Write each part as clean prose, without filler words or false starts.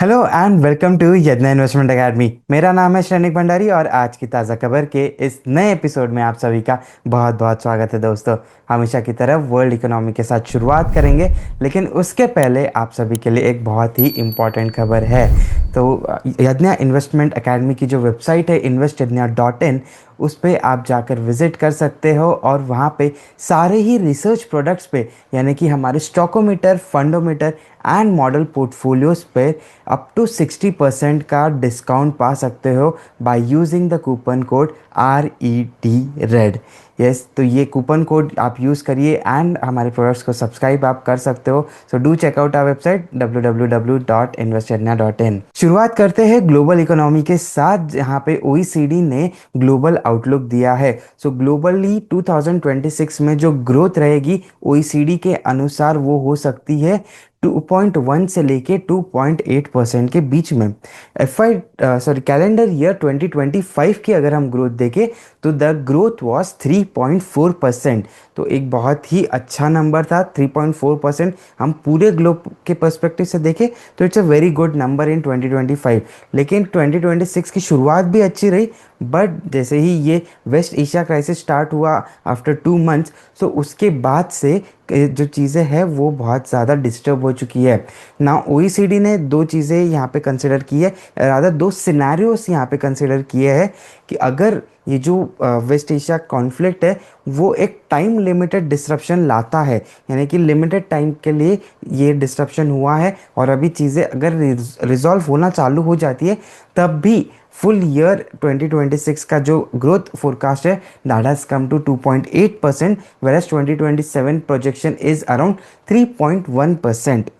Hello and welcome to यज्ञ investment academy. मेरा नाम है श्रेनिक भंडारी और आज की ताज़ा खबर के इस नए एपिसोड में आप सभी का बहुत बहुत स्वागत है। दोस्तों, हमेशा की तरह वर्ल्ड इकोनॉमी के साथ शुरुआत करेंगे, लेकिन उसके पहले आप सभी के लिए एक बहुत ही इम्पॉर्टेंट खबर है। तो यज्ञ इन्वेस्टमेंट एकेडमी की जो वेबसाइट है investयज्ञ.in, उस पे आप जाकर विज़िट कर सकते हो और वहाँ पे सारे ही रिसर्च प्रोडक्ट्स पे, यानी कि हमारे Stockometer, Fundometer and model portfolios पे अप टू 60% का डिस्काउंट पा सकते हो by using the coupon code RED red. Yes, तो ये कूपन कोड आप यूज़ करिए एंड हमारे प्रोडक्ट्स को सब्सक्राइब आप कर सकते हो। So do check out our website www.investedna.in। शुरुआत करते हैं ग्लोबल इकोनॉमी के साथ, जहाँ पे OECD ने ग्लोबल आउटलुक दिया है। सो ग्लोबली 2026 में जो ग्रोथ रहेगी OECD के अनुसार वो हो सकती है 2.1 से लेके 2.8% के बीच में। कैलेंडर ईयर 2025 की अगर हम ग्रोथ देखें तो द ग्रोथ वाज 3.4%। तो एक बहुत ही अच्छा नंबर था 3.4%। हम पूरे ग्लोब के पर्सपेक्टिव से देखें तो it's a very good number in 2025। लेकिन 2026 की शुरुआत भी अच्छी रही, बट जैसे ही ये वेस्ट एशिया क्राइसिस स्टार्ट हुआ आफ्टर 2 मंथ्स, सो उसके बाद से जो चीज़ें हैं वो बहुत ज़्यादा डिस्टर्ब हो चुकी है ना। OECD ने दो चीज़ें यहाँ पे कंसिडर की है, रादर दो सिनेरियोस यहाँ पे कंसिडर किए हैं कि अगर ये जो वेस्ट एशिया कॉन्फ्लिक्ट है वो एक टाइम लिमिटेड डिस्रप्शन लाता है, यानी कि लिमिटेड टाइम के लिए ये डिस्रप्शन हुआ है और अभी चीज़ें अगर रिजॉल्व होना चालू हो जाती है तब भी फुल ईयर 2026 का जो ग्रोथ फोरकास्ट है that has come to 2.8%, whereas 2027 projection is around 3.1%।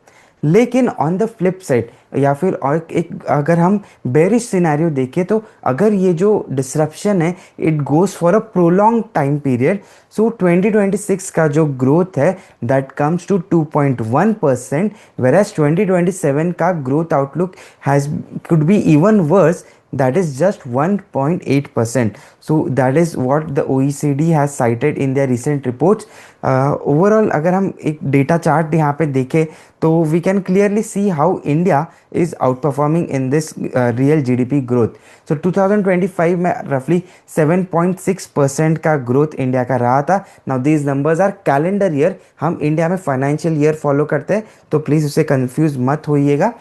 लेकिन ऑन द फ्लिप साइड, या फिर और एक अगर हम बेरिश सिनेरियो देखें, तो अगर ये जो डिसरप्शन है it goes for a prolong time period, so 2026 का जो ग्रोथ है दैट कम्स टू 2.1%, whereas 2027 का growth outlook has could be even worse, that is just 1.8%. So that is what the OECD has cited in their recent reports. Overall अगर हम एक data chart यहाँ पे देखें तो we can clearly see how India is outperforming in this real GDP growth. So 2025 में roughly 7.6% का growth India का रहा था। Now these numbers are calendar year, हम इंडिया में फाइनेंशियल ईयर फॉलो करते हैं तो प्लीज़ उसे कंफ्यूज मत होइएगा।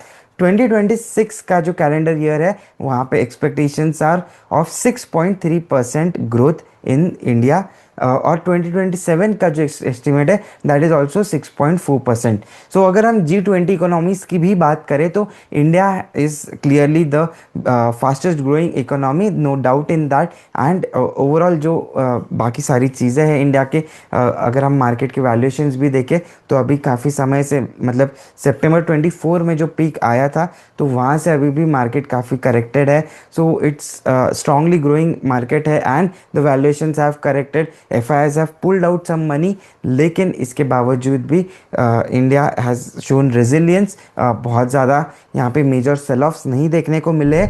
2026 का जो कैलेंडर ईयर है वहाँ पे expectations are of 6.3% growth in India, और 2027 का जो एस्टिमेट है दैट इज़ ऑल्सो 6.4%। सो अगर हम G20 इकोनॉमीज़ की भी बात करें तो India is clearly the fastest growing economy, no doubt in that. And overall जो बाकी सारी चीज़ें हैं इंडिया के, अगर हम मार्केट के वैल्यूएशंस भी देखें तो अभी काफ़ी समय से, मतलब सितंबर 24 में जो पीक आया था तो वहाँ से अभी भी मार्केट काफ़ी करेक्टेड है। So it's strongly growing market है and the valuations have corrected, FIIs have pulled out some money, लेकिन इसके बावजूद भी इंडिया हैज़ शोन रेजिलियंस। बहुत ज़्यादा यहाँ पे मेजर सेल ऑफ्स नहीं देखने को मिले।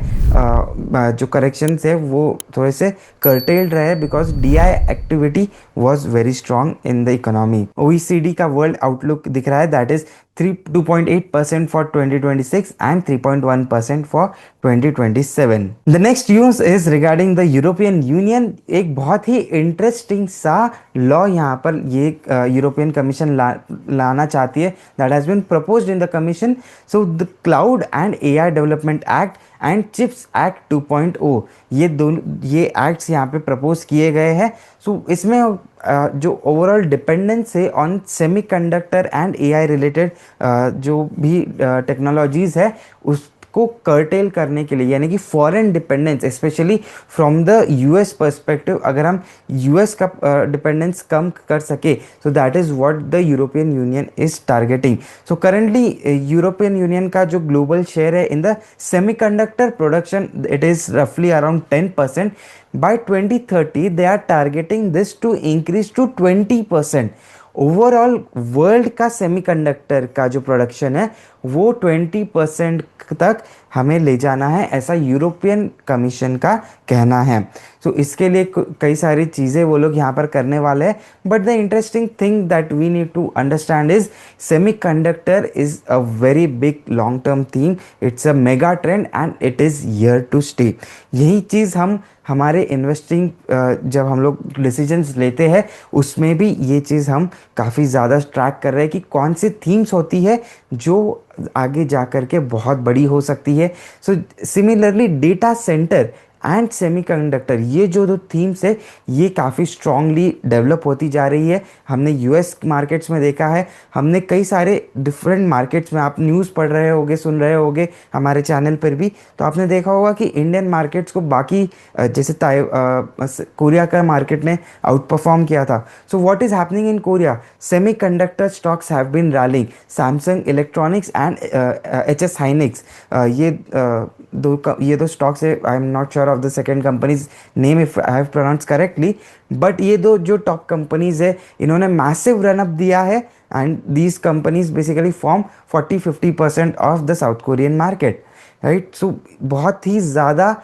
जो करेक्शंस है वो थोड़े से कर्टेल्ड रहे because DI activity was very strong in the economy. OECD का वर्ल्ड आउटलुक दिख रहा है that is 2.8% for 2026 and 3.1% for 2027. The next news is regarding the European Union. एक बहुत ही इंटरेस्टिंग सा लॉ यहाँ पर ये यूरोपियन कमीशन लाना चाहती है that has been proposed in the commission. So the cloud and AI development act and chips act 2.0, ये दोनों ये एक्ट्स यहाँ पे प्रपोज किए गए हैं। सो इसमें जो ओवरऑल डिपेंडेंस है on semiconductor and AI related जो भी टेक्नोलॉजीज़ है उसको कर्टेल करने के लिए, यानी कि foreign dependence specially from the US perspective, अगर हम US का डिपेंडेंस कम कर सके, so that is what the European union is targeting. So currently European union का जो ग्लोबल शेयर है in the semiconductor production it is रफली around 10%। By 2030 they are targeting this to increase to 20%। Overall world का semiconductor का जो production है वो 20% तक हमें ले जाना है, ऐसा यूरोपियन कमीशन का कहना है। तो इसके लिए कई सारी चीज़ें वो लोग यहाँ पर करने वाले हैं। But the interesting thing that we need to understand is semiconductor is a very big long term theme, it's a mega trend and it is here to stay. यही चीज़ हम हमारे इन्वेस्टिंग जब हम लोग डिसीजंस लेते हैं उसमें भी ये चीज़ हम काफ़ी ज़्यादा ट्रैक कर रहे हैं कि कौन सी थीम्स होती है जो आगे जा कर के बहुत बड़ी हो सकती है। So similarly data centre and semiconductor, ये जो दो थीम्स है ये काफ़ी स्ट्रांगली डेवलप होती जा रही है। हमने यूएस मार्केट्स में देखा है, हमने कई सारे डिफरेंट मार्केट्स में, आप न्यूज़ पढ़ रहे होगे, सुन रहे होगे हमारे चैनल पर भी, तो आपने देखा होगा कि इंडियन मार्केट्स को बाकी जैसे कोरिया का मार्केट ने आउट परफॉर्म किया था। So what is happening in Korea, semiconductor stocks have been rallying, Samsung Electronics and H S Hynix, ये दो स्टॉक्स है। I am not sure of the second companies name if I have pronounce correctly, but ये दो जो top companies है इन्होंने massive run up दिया है and these companies basically form 40-50% of the South Korean market, right. So बहुत ही ज़्यादा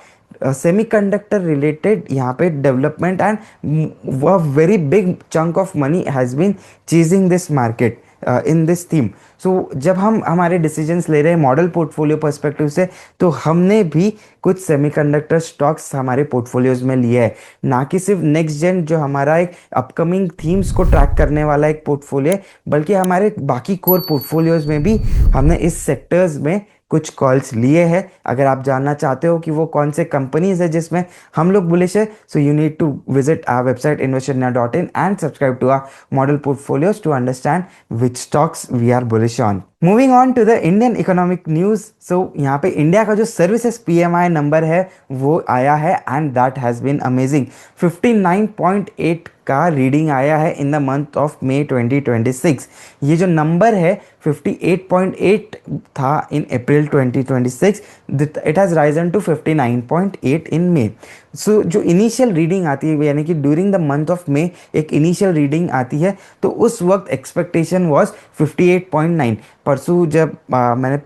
सेमीकंडक्टर रिलेटेड यहाँ पे development and a very big chunk of money has been chasing this market in this theme. So जब हम हमारे decisions ले रहे हैं मॉडल पोर्टफोलियो पर्सपेक्टिव से, तो हमने भी कुछ सेमीकंडक्टर स्टॉक्स हमारे पोर्टफोलियोज में लिए है, ना कि सिर्फ नेक्स्ट जेन जो हमारा एक अपकमिंग थीम्स को ट्रैक करने वाला एक पोर्टफोलियो है, बल्कि हमारे बाकी कोर पोर्टफोलियोज में भी हमने इस सेक्टर्स में कुछ कॉल्स लिए हैं। अगर आप जानना चाहते हो कि वो कौन से कंपनीज है जिसमें हम लोग बुलिश है, so you need to visit our website investornia.in and subscribe to our model portfolios to understand which stocks we are bullish on. Moving on to the Indian economic news. So यहाँ पे India का जो services PMI number है वो आया है and that has been amazing. 59.8 का reading आया है in the month of May 2026। ये जो नंबर है 58.8 था in April 2026, it has risen to 59.8 in May. सो जो इनिशियल रीडिंग आती है, यानी कि during the month of May एक इनिशियल रीडिंग आती है, तो उस वक्त एक्सपेक्टेशन वाज 58.9। परसों जब मैंने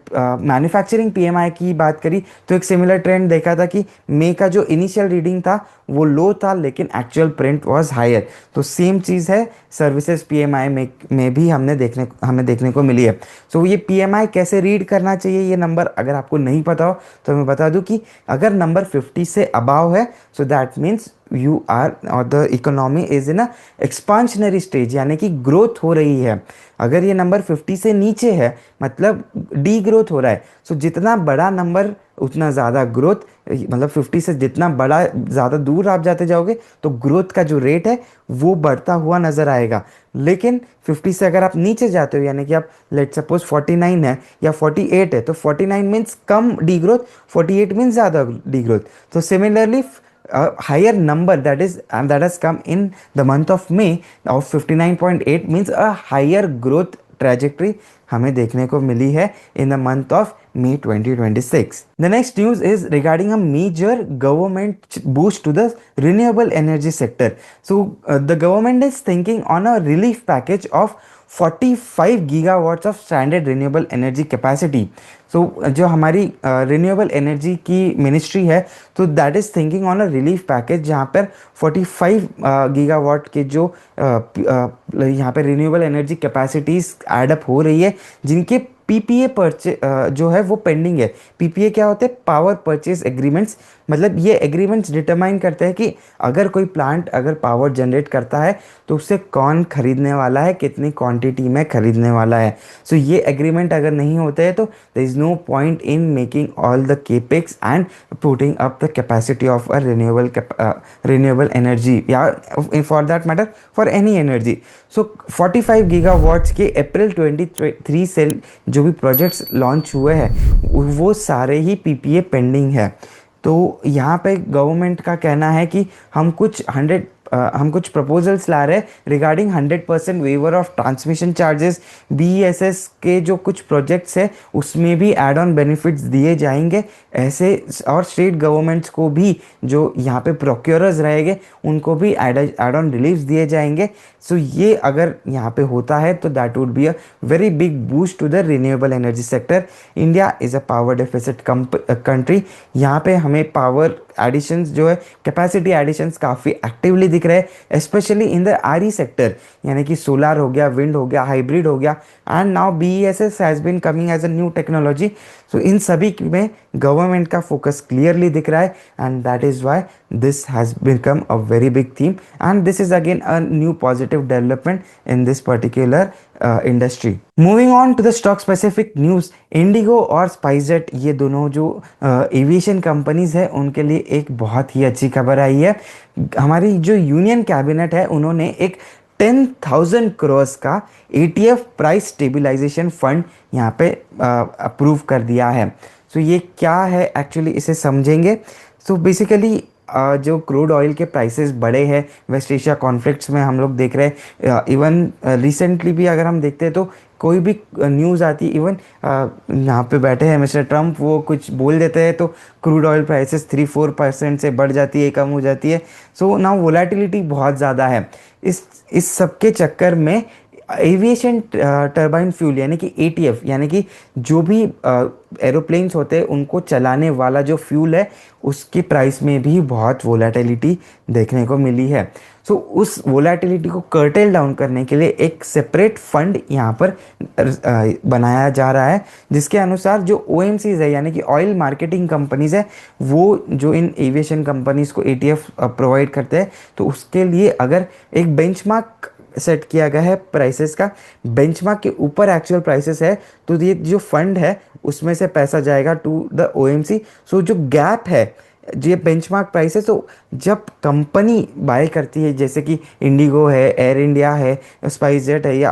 मैन्युफैक्चरिंग पीएमआई की बात करी तो एक सिमिलर ट्रेंड देखा था कि मई का जो इनिशियल रीडिंग था वो लो था लेकिन एक्चुअल प्रिंट वाज हायर। तो सेम चीज़ है सर्विसेज पीएमआई में भी हमें देखने को मिली है। सो ये पीएमआई कैसे रीड करना चाहिए, ये नंबर अगर आपको नहीं पता हो तो मैं बता दूं कि अगर नंबर 50 से अबाव है, so that means you are और the economy is in a expansionary stage, यानी कि ग्रोथ हो रही है। अगर ये नंबर 50 से नीचे है मतलब डी ग्रोथ हो रहा है। सो जितना बड़ा नंबर उतना ज़्यादा ग्रोथ, मतलब 50 से जितना बड़ा ज़्यादा दूर आप जाते जाओगे तो ग्रोथ का जो रेट है वो बढ़ता हुआ नज़र आएगा। लेकिन 50 से अगर आप नीचे जाते हो, यानी कि आप लेट सपोज 49 है या 48 है, तो 49 मीन्स कम डी ग्रोथ, 48 मीन्स ज़्यादा डी ग्रोथ। तो similarly a higher number that has come in the month of May of 59.8 means a higher growth trajectory हमें देखने को मिली है in the month of May 2026. The next news is regarding a major government boost to the renewable energy sector. So the government is thinking on a relief package of 45 gigawatts of standard renewable energy capacity. So जो हमारी renewable energy की ministry है, तो that is thinking on a relief package जहाँ पर 45 gigawatt के जो यहाँ पे रिन्यूएबल एनर्जी कैपेसिटीज़ एडअप हो रही है, जिनके पीपीए जो है वो पेंडिंग है। पीपीए क्या होते हैं? Power purchase agreements. मतलब ये एग्रीमेंट्स डिटरमाइन करते हैं कि अगर कोई प्लांट अगर पावर जनरेट करता है तो उससे कौन खरीदने वाला है, कितनी क्वांटिटी में खरीदने वाला है। सो ये एग्रीमेंट अगर नहीं होते हैं तो there is no point in making all the capex and putting up the capacity of a renewable energy, या for that matter for any energy. So 45 gigawatts के अप्रैल 23 से जो भी प्रोजेक्ट्स लॉन्च हुए हैं वो सारे ही पीपीए पेंडिंग है। तो यहाँ पे गवर्नमेंट का कहना है कि हम कुछ 100 हम कुछ प्रपोजल्स ला रहे हैं regarding 100% waiver of transmission charges. BESS के जो कुछ प्रोजेक्ट्स है उसमें भी एड ऑन बेनिफिट्स दिए जाएंगे ऐसे, और स्टेट गवर्नमेंट्स को भी जो यहाँ पे प्रोक्योरर्स रहेंगे उनको भी एड ऑन रिलीफ्स दिए जाएंगे। सो ये अगर यहाँ पे होता है तो that would be a very big boost to the renewable energy sector. India is a power deficit country. यहाँ पे हमें पावर एडिशंस जो है, कैपेसिटी एडिशंस काफ़ी एक्टिवली दिख रहे हैं, specially in the R E sector, यानी कि सोलार हो गया, विंड हो गया, हाइब्रिड हो गया, and now BESS has been coming as a new technology. So इन सभी में गवर्नमेंट का फोकस क्लियरली दिख रहा है, and that is why this has become a very big theme, and this is again a new positive development in this particular industry. Moving on to the stock specific news, Indigo और SpiceJet ये दोनों जो aviation companies है उनके लिए एक बहुत ही अच्छी खबर आई है। हमारी जो यूनियन कैबिनेट है उन्होंने एक 10,000 करोड़ का एटीएफ प्राइस स्टेबलाइजेशन फंड यहाँ पे अप्रूव कर दिया है। सो ये क्या है एक्चुअली, इसे समझेंगे। सो बेसिकली जो क्रूड ऑयल के प्राइसेस बढ़े हैं वेस्ट एशिया कॉन्फ्लिक्ट्स में, हम लोग देख रहे हैं। इवन रिसेंटली भी अगर हम देखते हैं तो कोई भी न्यूज़ आती है, इवन यहाँ पे बैठे हैं मिस्टर ट्रम्प, वो कुछ बोल देते हैं तो क्रूड ऑयल प्राइसेस 3-4% से बढ़ जाती है, कम हो जाती है। सो नाउ वोलेटिलिटी बहुत ज़्यादा है। इस सब के चक्कर में एविएशन टर्बाइन फ्यूल यानी कि एटीएफ, यानी कि जो भी एरोप्लेन्स होते हैं उनको चलाने वाला जो फ्यूल है उसकी प्राइस में भी बहुत वोलेटिलिटी देखने को मिली है। सो उस वोलेटिलिटी को कर्टेल डाउन करने के लिए एक सेपरेट फंड यहाँ पर बनाया जा रहा है, जिसके अनुसार जो ओएमसीज है यानी कि ऑयल मार्केटिंग कंपनीज है, वो जो इन एविएशन कंपनीज को एटीएफ प्रोवाइड करते हैं, तो उसके लिए अगर एक बेंचमार्क सेट किया गया है प्राइसेस का, बेंचमार्क के ऊपर एक्चुअल प्राइसेस है, तो ये जो फंड है उसमें से पैसा जाएगा टू द ओएमसी। सो जो गैप है, ये बेंचमार्क प्राइस है, तो जब कंपनी बाय करती है जैसे कि इंडिगो है, एयर इंडिया है, स्पाइसजेट है या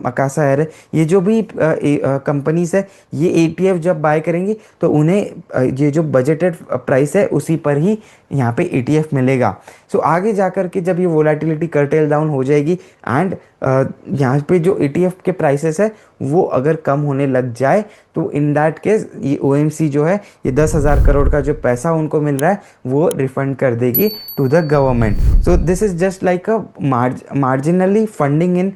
अकासा एयर है, ये जो भी कंपनीज है ये एटीएफ जब बाय करेंगी तो उन्हें ये जो बजटेड प्राइस है उसी पर ही यहाँ पे एटीएफ मिलेगा। सो आगे जाकर के जब ये वोलेटिलिटी कर्टेल डाउन हो जाएगी एंड यहाँ पे जो एटीएफ के प्राइसेस है वो अगर कम होने लग जाए तो इन दैट केस ये ओएमसी जो है ये 10,000 करोड़ का जो पैसा उनको मिल रहा है वो रिफंड कर देगी to the government. So this is just like a marginally funding in,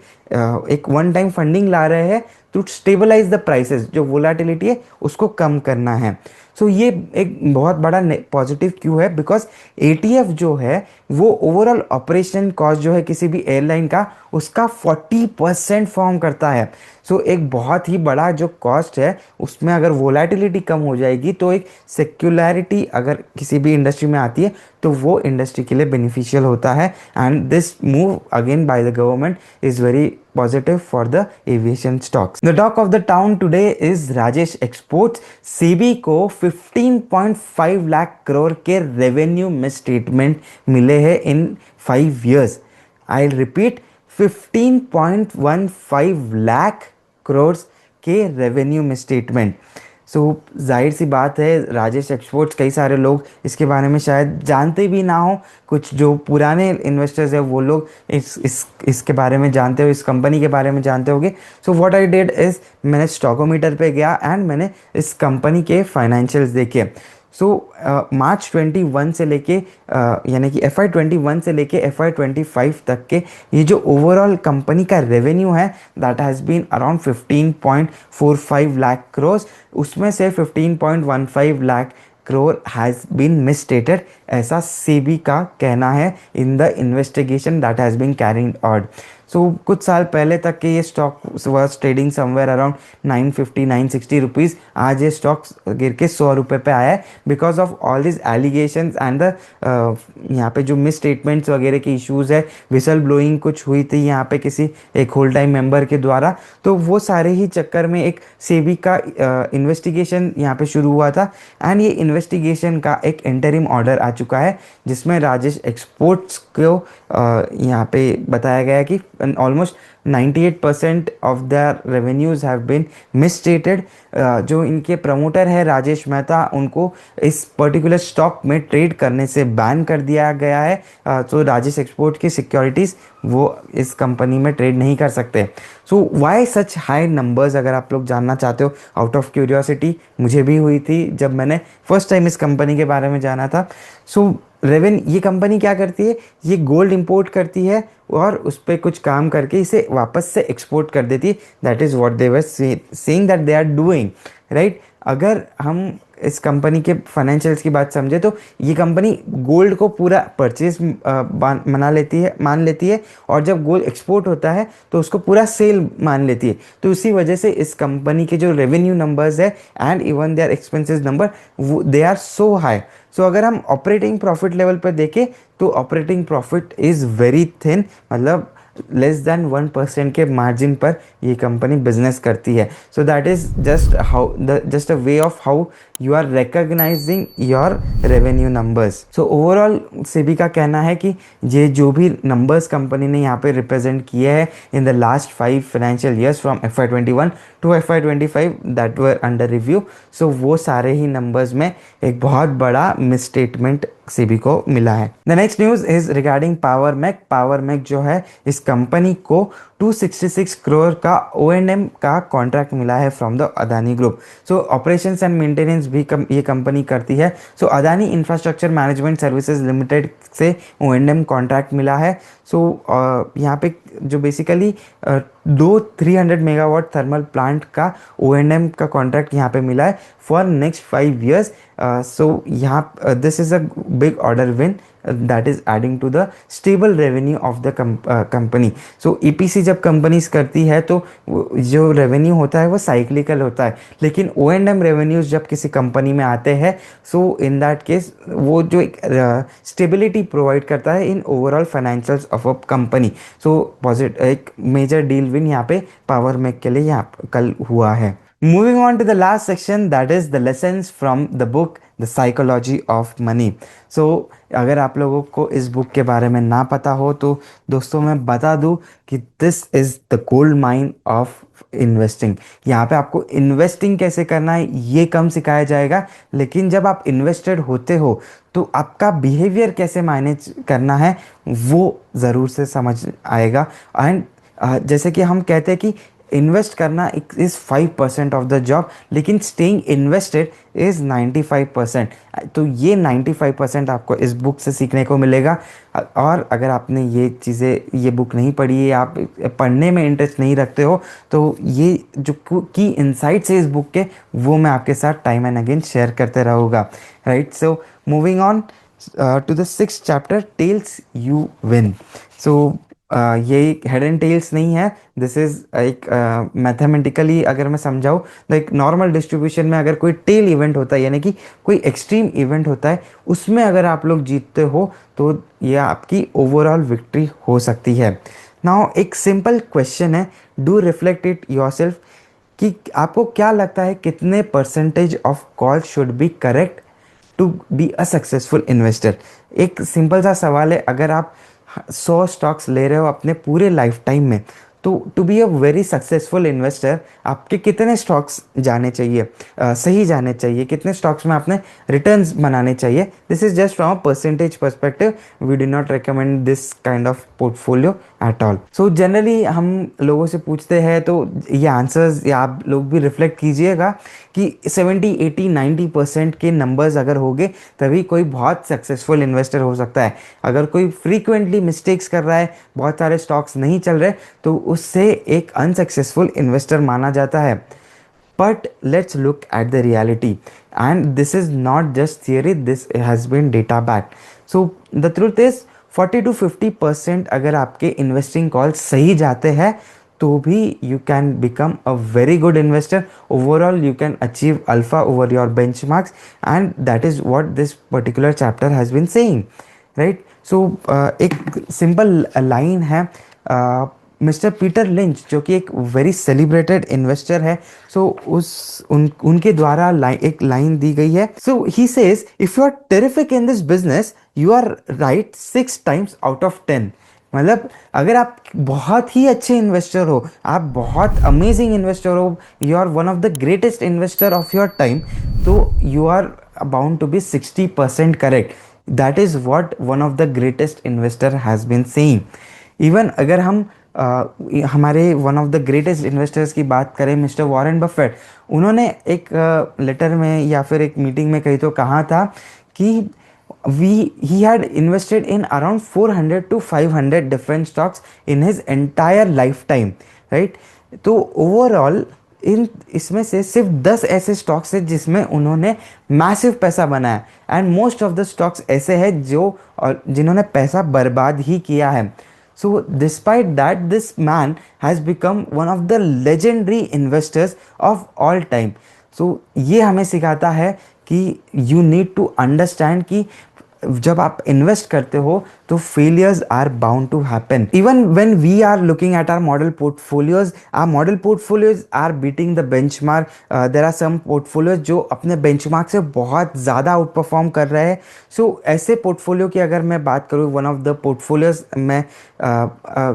एक वन टाइम फंडिंग ला रहे हैं टू स्टेबलाइज द प्राइसेस, जो वोलेटिलिटी है उसको कम करना है। सो ये एक बहुत बड़ा पॉजिटिव क्यू है, बिकॉज एटीएफ जो है वो ओवरऑल ऑपरेशन कॉस्ट जो है किसी भी एयरलाइन का उसका 40% फॉर्म करता है। सो एक बहुत ही बड़ा जो कॉस्ट है उसमें अगर वोलेटिलिटी कम हो जाएगी तो एक सेक्युलरिटी अगर किसी भी इंडस्ट्री में आती है तो वो इंडस्ट्री के लिए बेनिफिशियल होता है, and this move again by the government is very positive for the aviation stocks. The talk of the town today is Rajesh Exports. SEBI को 15.5 लाख करोड़ के रेवेन्यू में स्टेटमेंट मिले हैं इन 5 years. I'll repeat, 15.15 lakh crore के रेवेन्यू में स्टेटमेंट। सो जाहिर सी बात है राजेश एक्सपोर्ट्स, कई सारे लोग इसके बारे में शायद जानते भी ना हो, कुछ जो पुराने इन्वेस्टर्स है वो लोग इसके बारे में जानते हो, इस कंपनी के बारे में जानते होंगे। So what I did is मैंने स्टॉकोमीटर पे गया एंड मैंने इस कंपनी के फाइनेंशियल्स देखे। सो मार्च 21 से लेके यानी कि FY21 से लेके FY25 तक के ये जो ओवरऑल कंपनी का रेवेन्यू है that has been around 15.45 lakh crore, उसमें से 15.15 lakh crore has been misstated, ऐसा सेबी का कहना है in the investigation that has been carrying out. So कुछ साल पहले तक के ये stock was trading somewhere around 950-960 rupees. आज ये स्टॉक गिर के 100 रुपये पे आया है because of all this allegations and the यहाँ पे जो मिस स्टेटमेंट्स वगैरह के इश्यूज़ है, विसल ब्लोइंग कुछ हुई थी यहाँ पे किसी एक होल टाइम मेंबर के द्वारा, तो वो सारे ही चक्कर में एक सेबी का इन्वेस्टिगेशन यहाँ पे शुरू हुआ था, एंड ये इन्वेस्टिगेशन का एक इंटरिम ऑर्डर आ चुका है जिसमें राजेश एक्सपोर्ट्स को यहाँ पे बताया गया है कि almost 98% of their revenues have been misstated. जो इनके प्रमोटर है राजेश मेहता, उनको इस पर्टिकुलर स्टॉक में ट्रेड करने से बैन कर दिया गया है। तो राजेश एक्सपोर्ट की सिक्योरिटीज़ वो इस कंपनी में ट्रेड नहीं कर सकते। सो वाई सच हाई नंबर्स, अगर आप लोग जानना चाहते हो आउट ऑफ क्यूरियोसिटी, मुझे भी हुई थी जब मैंने फर्स्ट टाइम इस कंपनी के बारे में जाना था। सो ये कंपनी क्या करती है, ये गोल्ड इंपोर्ट करती है और उस पर कुछ काम करके इसे वापस से एक्सपोर्ट कर देती है। That is what they were saying that they are doing, right. अगर हम इस कंपनी के फाइनेंशियल्स की बात समझे तो ये कंपनी गोल्ड को पूरा परचेज मान लेती है, और जब गोल्ड एक्सपोर्ट होता है तो उसको पूरा सेल मान लेती है। तो इसी वजह से इस कंपनी के जो रेवेन्यू नंबर्स है and even their expenses number, वो दे आर सो हाई। सो अगर हम ऑपरेटिंग प्रॉफिट लेवल पर देखें तो operating profit is very thin, मतलब लेस देन 1% के मार्जिन पर ये कंपनी बिजनेस करती है। So that is just a way of how you are recognising your revenue numbers. So overall SEBI का कहना है कि ये जो भी नंबर्स कंपनी ने यहाँ पे रिप्रेजेंट किए हैं in the last 5 financial years from FY21 to FY25 that were under review, so वो सारे ही नंबर्स में एक बहुत बड़ा मिसस्टेटमेंट सेबी को मिला है। The next news is regarding Power Mech. Power Mech जो है, इस कंपनी को 266 करोड़ का O&M का कॉन्ट्रैक्ट मिला है from the Adani group. So operations and maintenance भी ये कंपनी करती है। So Adani infrastructure management services limited से O&M कॉन्ट्रैक्ट मिला है। सो यहाँ पे जो बेसिकली 300 मेगावाट थर्मल प्लांट का O&M का कॉन्ट्रैक्ट यहाँ पे मिला है फॉर नेक्स्ट 5 years। सो यहाँ this is a big order win that is adding to the stable revenue of the company। so EPC जब कंपनीज करती है तो जो रेवेन्यू होता है वो साइक्लिकल होता है, लेकिन O&M रेवेन्यूज जब किसी कंपनी में आते हैं, सो इन दैट केस वो जो एक स्टेबिलिटी प्रोवाइड करता है in overall financials of a company. So positive एक मेजर डील विन यहाँ पे पावर मैक के लिए यहाँ कल हुआ है। Moving on to the last section, that is the lessons from the book The Psychology of Money। So अगर आप लोगों को इस बुक के बारे में ना पता हो तो दोस्तों मैं बता दूं कि this is the gold mine of investing. यहाँ पे आपको इन्वेस्टिंग कैसे करना है ये कम सिखाया जाएगा, लेकिन जब आप इन्वेस्टेड होते हो तो आपका बिहेवियर कैसे मैनेज करना है वो ज़रूर से समझ आएगा। एंड जैसे कि हम कहते हैं कि इन्वेस्ट करना इज़ 5% ऑफ द जॉब, लेकिन स्टेइंग इन्वेस्टेड इज़ 95%। तो ये 95% आपको इस बुक से सीखने को मिलेगा। और अगर आपने ये बुक नहीं पढ़ी है, आप पढ़ने में इंटरेस्ट नहीं रखते हो, तो ये जो की इनसाइट्स है इस बुक के, वो मैं आपके साथ टाइम एंड अगेन शेयर करते रहूँगा, right. So moving on to the 6th chapter, tells you win. So ये एक हेड एंड टेल्स नहीं है, दिस इज़ एक मैथमेटिकली अगर मैं समझाऊँ तो एक नॉर्मल डिस्ट्रीब्यूशन में अगर कोई टेल इवेंट होता है, यानी कि कोई एक्सट्रीम इवेंट होता है, उसमें अगर आप लोग जीतते हो तो ये आपकी ओवरऑल विक्ट्री हो सकती है। नाउ एक सिंपल क्वेश्चन है, डू रिफ्लेक्ट इट योरसेल्फ, कि आपको क्या लगता है कितने percentage of call should be correct to be a successful investor. एक सिंपल सा सवाल है, अगर आप 100 स्टॉक्स ले रहे हो अपने पूरे लाइफ टाइम में, तो to be a very successful investor आपके कितने स्टॉक्स जाने चाहिए, सही जाने चाहिए, कितने स्टॉक्स में आपने रिटर्न्स बनाने चाहिए। This is just from a percentage perspective, we do not recommend this kind of portfolio at all. So generally हम लोगों से पूछते हैं तो ये आंसर्स या आप लोग भी रिफ्लेक्ट कीजिएगा कि 70, 80, 90% के नंबर्स अगर होंगे तभी कोई बहुत सक्सेसफुल इन्वेस्टर हो सकता है। अगर कोई फ्रीक्वेंटली मिस्टेक्स कर रहा है, बहुत सारे स्टॉक्स नहीं चल रहे, तो उससे एक अनसक्सेसफुल इन्वेस्टर माना जाता है। But let's look at the reality, and this is not just theory, this has been data backed. So the truth is 40 to 50% अगर आपके इन्वेस्टिंग कॉल सही जाते हैं तो भी you can become a very good investor. Overall you can achieve alpha over your benchmarks, and that is what this particular chapter has been saying, right. So एक simple line है, mister Peter Lynch जो कि एक very celebrated investor है, सो उनके द्वारा एक line दी गई है। So he says, if you are terrific in this business you are right 6 times out of 10, मतलब अगर आप बहुत ही अच्छे इन्वेस्टर हो, आप बहुत अमेजिंग इन्वेस्टर हो, you are one of the greatest investor of your time, तो you are bound to be 60% correct. That is what one of the greatest investor has been saying. Even अगर हम हमारे one of the greatest investors की बात करें, mister Warren Buffett, उन्होंने एक letter में या फिर एक मीटिंग में कहीं तो कहा था कि he had invested in around 400 to 500 different stocks in his entire lifetime, right? तो ओवरऑल इन इसमें से सिर्फ 10 ऐसे स्टॉक्स हैं जिसमें उन्होंने मैसिव पैसा बनाया, and most of the stocks ऐसे हैं जो और जिन्होंने पैसा बर्बाद ही किया है। So despite that this man has become one of the legendary investors of all time. So ये हमें सिखाता है कि यू नीड टू अंडरस्टैंड कि जब आप इन्वेस्ट करते हो तो failures are bound to happen. Even when we are looking at our model portfolios are beating the benchmark. There are some portfolios जो अपने बेंचमार्क से बहुत ज़्यादा आउट परफॉर्म कर रहे हैं। सो ऐसे पोर्टफोलियो की अगर मैं बात करूँ, वन ऑफ द पोर्टफोलियोज में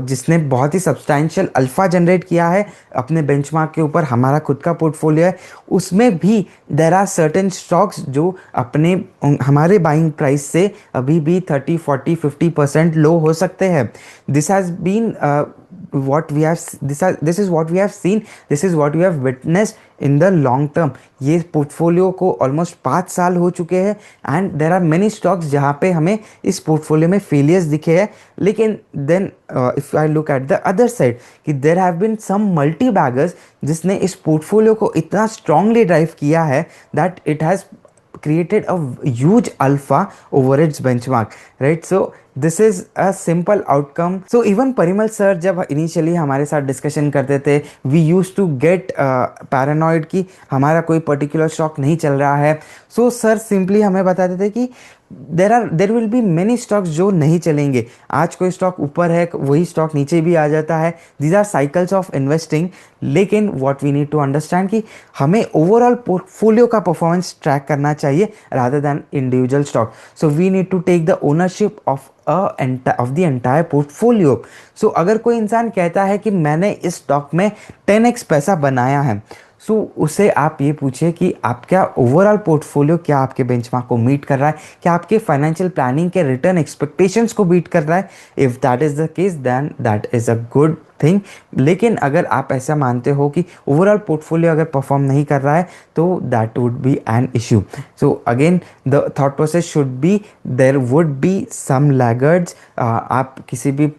जिसने बहुत ही सब्सटैंशियल अल्फा जनरेट किया है अपने बेंचमार्क के ऊपर, हमारा खुद का पोर्टफोलियो है, उसमें भी देर आर सर्टेन स्टॉक्स जो अपने हमारे बाइंग प्राइस से अभी भी 30, 40, 50% लो हो सकते हैं। This has been what we have this is what we have seen, this is what we have witnessed in the long term। ये पोर्टफोलियो को ऑलमोस्ट 5 साल हो चुके हैं, and there are many stocks जहाँ पे हमें इस पोर्टफोलियो में फेलियर्स दिखे हैं। लेकिन then if I look at the other side कि there have been some multi baggers जिसने इस पोर्टफोलियो को इतना स्ट्रांगली ड्राइव किया है that it has created a huge alpha over its benchmark, right? So this is a simple outcome। so even Parimal sir जब initially हमारे साथ discussion करते थे, we used to get paranoid कि हमारा कोई पर्टिकुलर स्टॉक नहीं चल रहा है। so सर सिंपली हमें बताते थे कि there will be many stocks जो नहीं चलेंगे। आज कोई स्टॉक ऊपर है, वही स्टॉक नीचे भी आ जाता है। These are cycles of investing. लेकिन what we need to understand कि हमें ओवरऑल पोर्टफोलियो का परफॉर्मेंस ट्रैक करना चाहिए rather than individual stock. So we need to take the ownership of the entire portfolio. So अगर कोई इंसान कहता है कि मैंने इस स्टॉक में 10x पैसा बनाया है, सो उसे आप ये पूछिए कि आप क्या ओवरऑल पोर्टफोलियो क्या आपके बेंचमार्क को मीट कर रहा है, क्या आपके फाइनेंशियल प्लानिंग के रिटर्न एक्सपेक्टेशंस को बीट कर रहा है। If that is the case then that is a good thing. लेकिन अगर आप ऐसा मानते हो कि ओवरऑल पोर्टफोलियो अगर परफॉर्म नहीं कर रहा है तो that would be an issue. So again the thought process should be there would be some laggards. आप किसी भी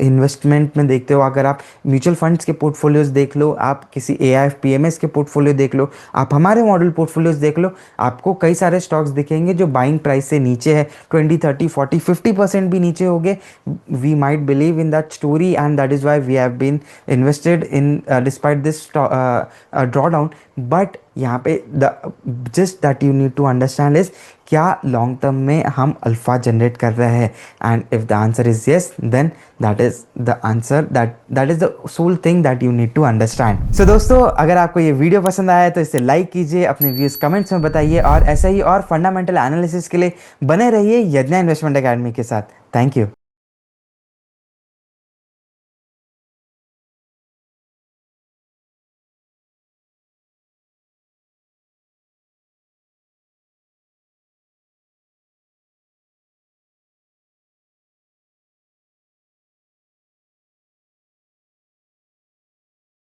इन्वेस्टमेंट में देखते हो, अगर आप म्यूचुअल फंड्स के पोर्टफोलियोज देख लो, आप किसी AIF PMS के पोर्टफोलियो देख लो, आप हमारे मॉडल पोर्टफोलियोज देख लो, आपको कई सारे स्टॉक्स दिखेंगे जो बाइंग प्राइस से नीचे है, 20, 30, 40, 50% भी नीचे हो गए। We might believe in that story and that is why we have been invested in despite this drawdown. But यहाँ पे the just that you need to understand is क्या लॉन्ग टर्म में हम अल्फा जनरेट कर रहे हैं, and if the answer is yes then that is the answer, that is the sole thing that you need to understand. So दोस्तों, अगर आपको ये वीडियो पसंद आया है तो इसे लाइक कीजिए, अपने व्यूज कमेंट्स में बताइए, और ऐसे ही और फंडामेंटल एनालिसिस के लिए बने रहिए यज्ञा इन्वेस्टमेंट अकेडमी के साथ। Thank you.